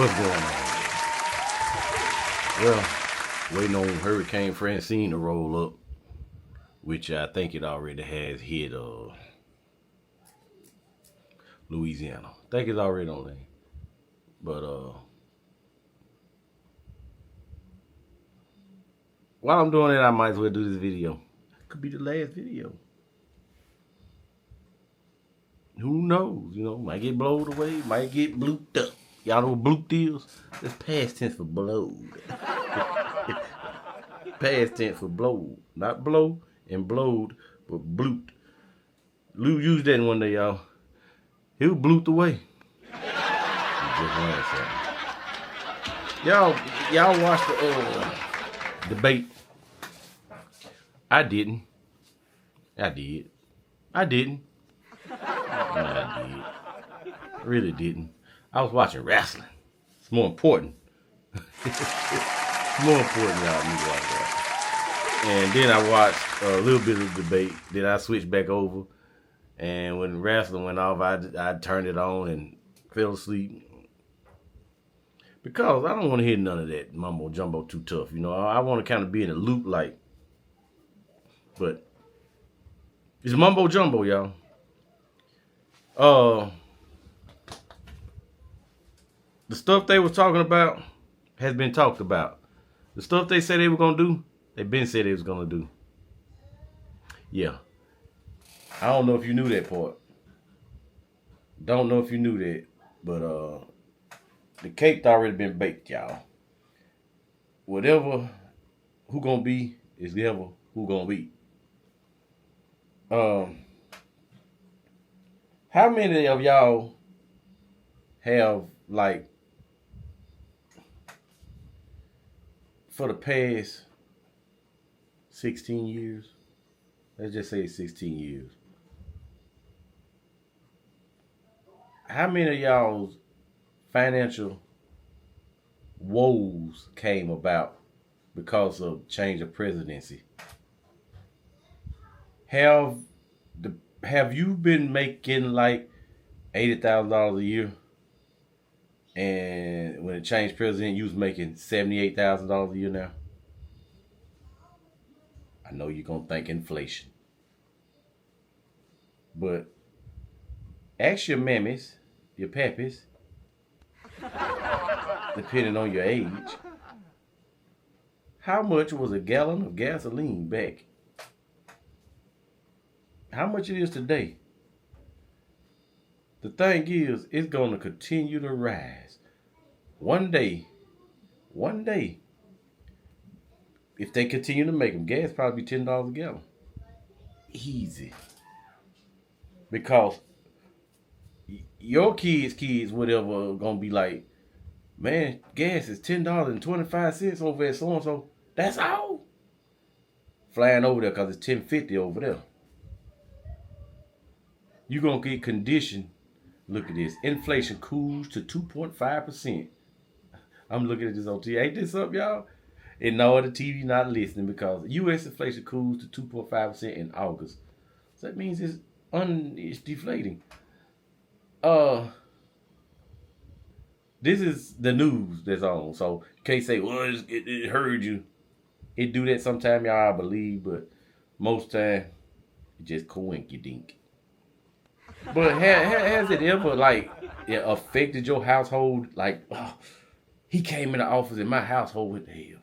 What's going on? Well, waiting on Hurricane Francine to roll up, which I think it already has hit Louisiana. I think it's already on there. But while I'm doing it, I might as well do this video. Could be the last video. Who knows? You know, might get blowed away, might get blooped up. Y'all know what blooped is? It's past tense for blowed. Past tense for blowed. Not blow and blowed, but blooped. Lou used that one day, y'all. He was blooped away. Y'all watched the debate. I didn't. I did. I didn't. I did. I really didn't. I was watching wrestling. It's more important. It's more important y'all need to watch that. And then I watched a little bit of the debate. Then I switched back over. And when wrestling went off, I turned it on and fell asleep. Because I don't want to hear none of that mumbo jumbo too tough. You know, I want to kind of be in a loop like. But it's mumbo jumbo, y'all. The stuff they were talking about has been talked about. The stuff they said they were gonna do, they been said they was gonna do. Yeah. I don't know if you knew that part. Don't know if you knew that, but the cake's already been baked, y'all. Whatever who gonna be is ever who gonna be. How many of y'all have, like, for the past 16 years, let's just say 16 years, how many of y'all's financial woes came about because of change of presidency? Have you been making like $80,000 a year, and when it changed president, you was making $78,000 a year now? I know you're gonna think inflation, but ask your mammies, your pappies, depending on your age, how much was a gallon of gasoline back? How much it is today? The thing is, it's going to continue to rise. One day, if they continue to make them, gas probably be $10 a gallon. Easy. Because your kids, whatever, are going to be like, man, gas is $10.25 over at so-and-so. That's all. Flying over there because it's $10.50 over there. You're going to get conditioned. Look at this. Inflation cools to 2.5%. I'm looking at this on TV. Ain't this up, y'all? And no, the TV not listening, because U.S. inflation cools to 2.5% in August. So that means it's deflating. This is the news that's on. So you can't say, well, it hurt you. It do that sometime, y'all, I believe, but most time, it just coinky-dink. But has it ever, like, affected your household? Like, oh, he came in the office in my household, what the hell?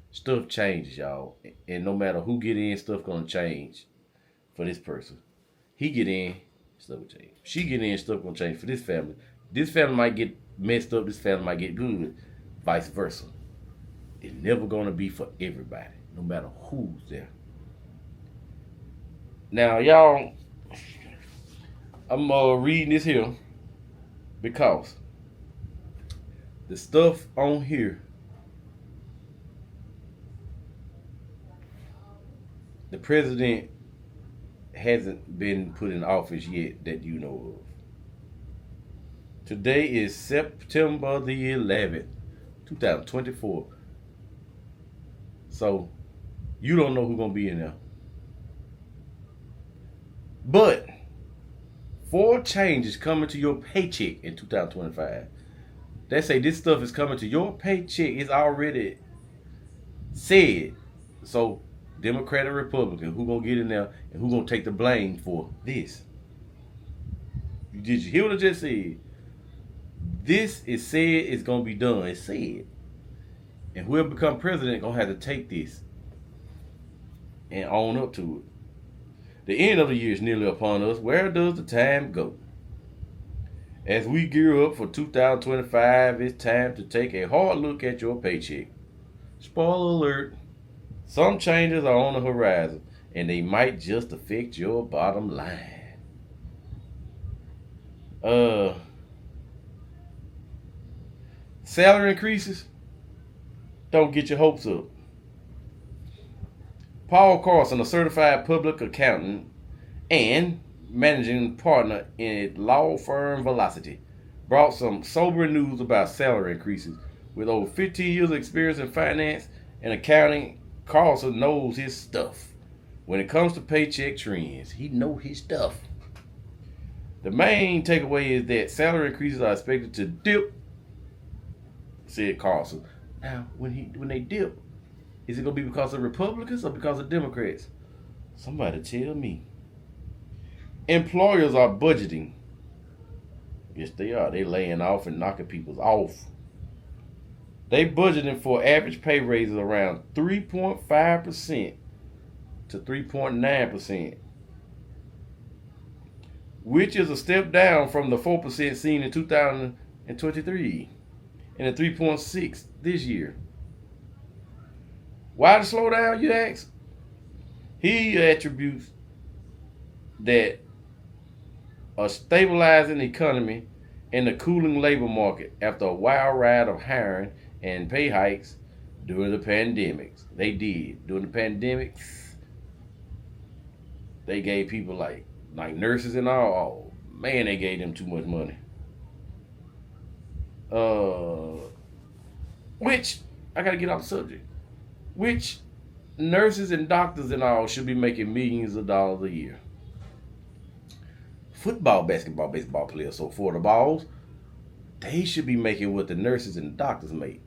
Stuff changes, y'all. And no matter who get in, stuff gonna change for this person. He get in, stuff will change. She get in, stuff gonna change for this family. This family might get messed up, this family might get good. Vice versa. It's never gonna be for everybody, no matter who's there. Now, y'all, I'm reading this here because the stuff on here, the president hasn't been put in office yet that you know of. Today is September the 11th, 2024. So you don't know who's gonna be in there. But 4 changes coming to your paycheck in 2025. They say this stuff is coming to your paycheck. It's already said. So, Democrat and Republican, who gonna get in there and who gonna take the blame for this? Did you hear what I just said? This is said it's gonna be done. It's said. And whoever become president gonna have to take this and own up to it. The end of the year is nearly upon us. Where does the time go? As we gear up for 2025, it's time to take a hard look at your paycheck. Spoiler alert, some changes are on the horizon and they might just affect your bottom line. Salary increases, don't get your hopes up. Paul Carson, a certified public accountant and managing partner in law firm Velocity, brought some sobering news about salary increases. With over 15 years of experience in finance and accounting, Carlson knows his stuff. When it comes to paycheck trends, he knows his stuff. The main takeaway is that salary increases are expected to dip, said Carlson. Now, when they dip, is it going to be because of Republicans or because of Democrats? Somebody tell me. Employers are budgeting. Yes, they are. They laying off and knocking people off. They budgeting for average pay raises around 3.5% to 3.9%, which is a step down from the 4% seen in 2023 and the 3.6% this year. Why the slowdown, you ask? He attributes that a stabilizing economy and the cooling labor market after a wild ride of hiring and pay hikes during the pandemics. They did. During the pandemics, they gave people like nurses and all. Oh, man, they gave them too much money. Which, I gotta get off the subject. Which nurses and doctors and all should be making millions of dollars a year. Football, basketball, baseball players, so for the balls, they should be making what the nurses and the doctors make.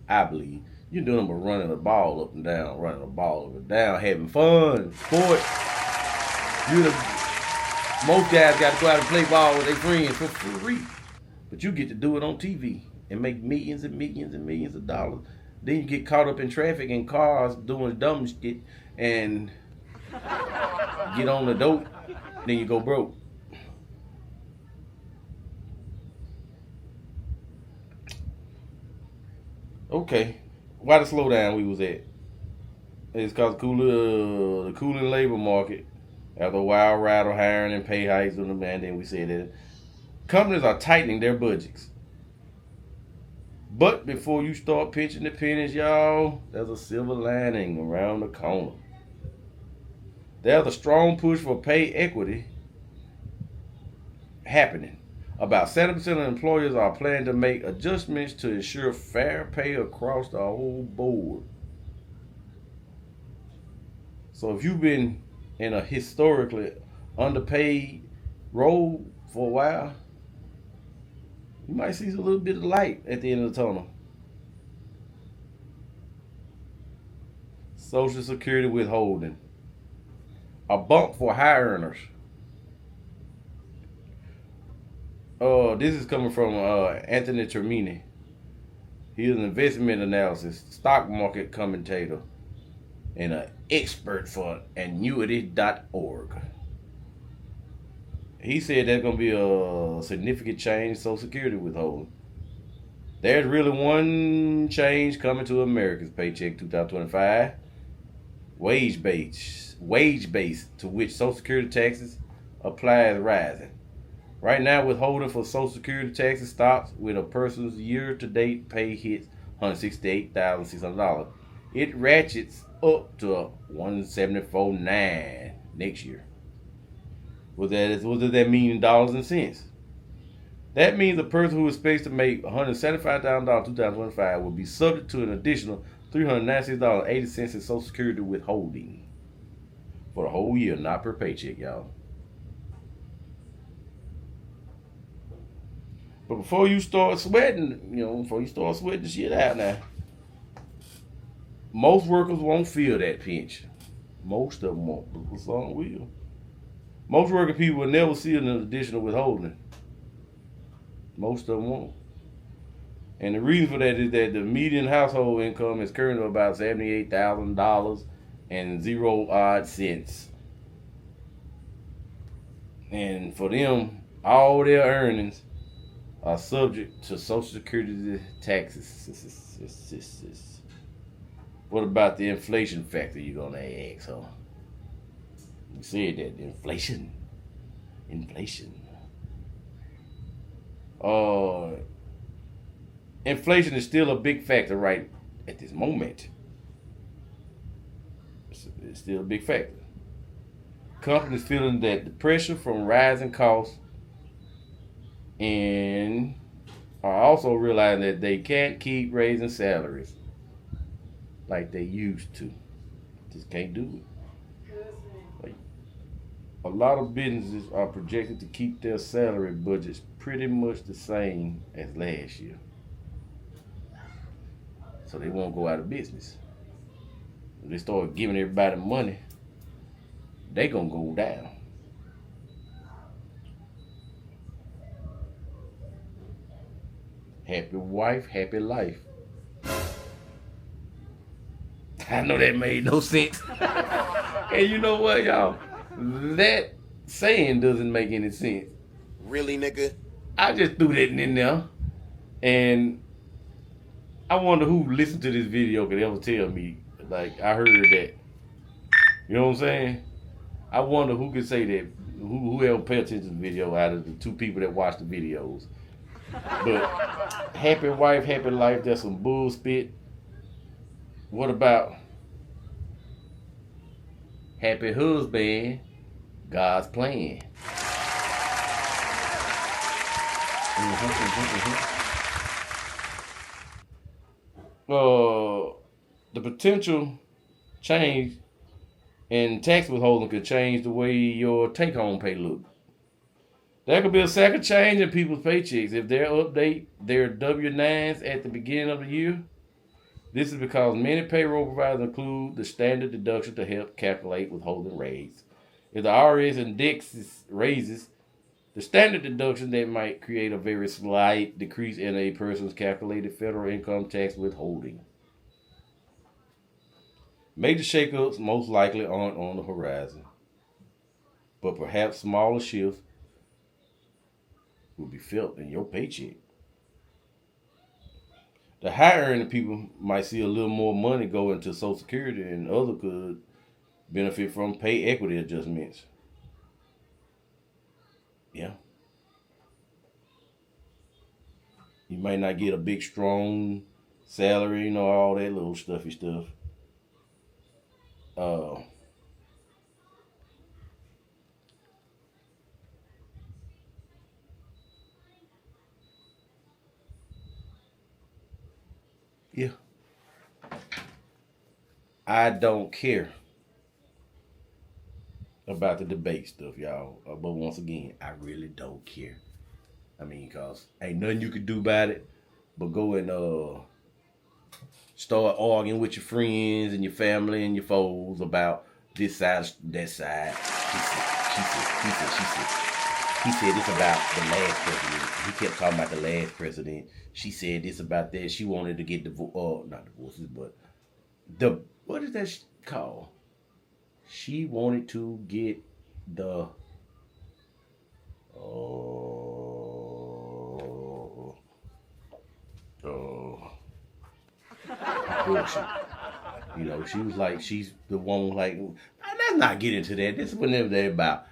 I believe. You're doing them running the ball up and down, running the ball up and down, having fun, sport. Most guys got to go out and play ball with their friends for free. But you get to do it on TV and make millions and millions and millions of dollars. Then you get caught up in traffic and cars doing dumb shit and get on the dope. Then you go broke. Okay, why the slowdown we was at? It's because the cooling labor market after a wild ride of hiring and pay hikes on the man. Then we said that companies are tightening their budgets. But before you start pinching the pennies, y'all, there's a silver lining around the corner. There's a strong push for pay equity happening. About 70% of employers are planning to make adjustments to ensure fair pay across the whole board. So if you've been in a historically underpaid role for a while, you might see a little bit of light at the end of the tunnel. Social Security withholding. A bump for high earners. This is coming from Anthony Termini. He is an investment analysis, stock market commentator, and an expert for annuity.org. He said there's going to be a significant change in Social Security withholding. There's really one change coming to America's paycheck 2025. Wage base to which Social Security taxes apply is rising. Right now, withholding for Social Security taxes stops when a person's year-to-date pay hits $168,600. It ratchets up to $174,900 next year. What does that mean in dollars and cents? That means a person who expects to make $175,000 in 2025 will be subject to an additional $396.80 in Social Security withholding for the whole year, not per paycheck, y'all. But before you start sweating, before you start sweating the shit out now, most workers won't feel that pinch. Most of them won't, but some will. Most working people will never see an additional withholding. Most of them won't. And the reason for that is that the median household income is currently about $78,000 and 0 odd cents. And for them, all their earnings are subject to Social Security taxes. What about the inflation factor, you're going to ask, huh? You said that, inflation. Inflation is still a big factor right at this moment. It's still a big factor. Companies feeling that the pressure from rising costs and are also realizing that they can't keep raising salaries like they used to. Just can't do it. A lot of businesses are projected to keep their salary budgets pretty much the same as last year. So they won't go out of business. If they start giving everybody money, they gonna go down. Happy wife, happy life. I know that made no sense. And you know what, y'all? That saying doesn't make any sense. Really, nigga? I just threw that in there. And I wonder who listened to this video could ever tell me, like, I heard that. You know what I'm saying? I wonder who could say that, who ever pay attention to the video out of the two people that watch the videos. But happy wife, happy life, that's some bullspit. What about happy husband, God's plan? The potential change in tax withholding could change the way your take-home pay look. There could be a second change in people's paychecks if they update their W-9s at the beginning of the year. This is because many payroll providers include the standard deduction to help calculate withholding rates. If the IRS raises the standard deduction, that might create a very slight decrease in a person's calculated federal income tax withholding. Major shakeups most likely aren't on the horizon, but perhaps smaller shifts will be felt in your paycheck. The high-earning people might see a little more money go into Social Security, and others could benefit from pay equity adjustments. Yeah. You might not get a big, strong salary, all that little stuffy stuff. Yeah. I don't care about the debate stuff, y'all. But once again, I really don't care. I mean, cause ain't nothing you can do about it but go and start arguing with your friends and your family and your foes about this side, that side. He said this about the last president. He kept talking about the last president. She said this about that. She wanted to get not divorces, but what is that called? She wanted to get the abortion. She was like, she's the one like, let's not get into that. This is whenever they're about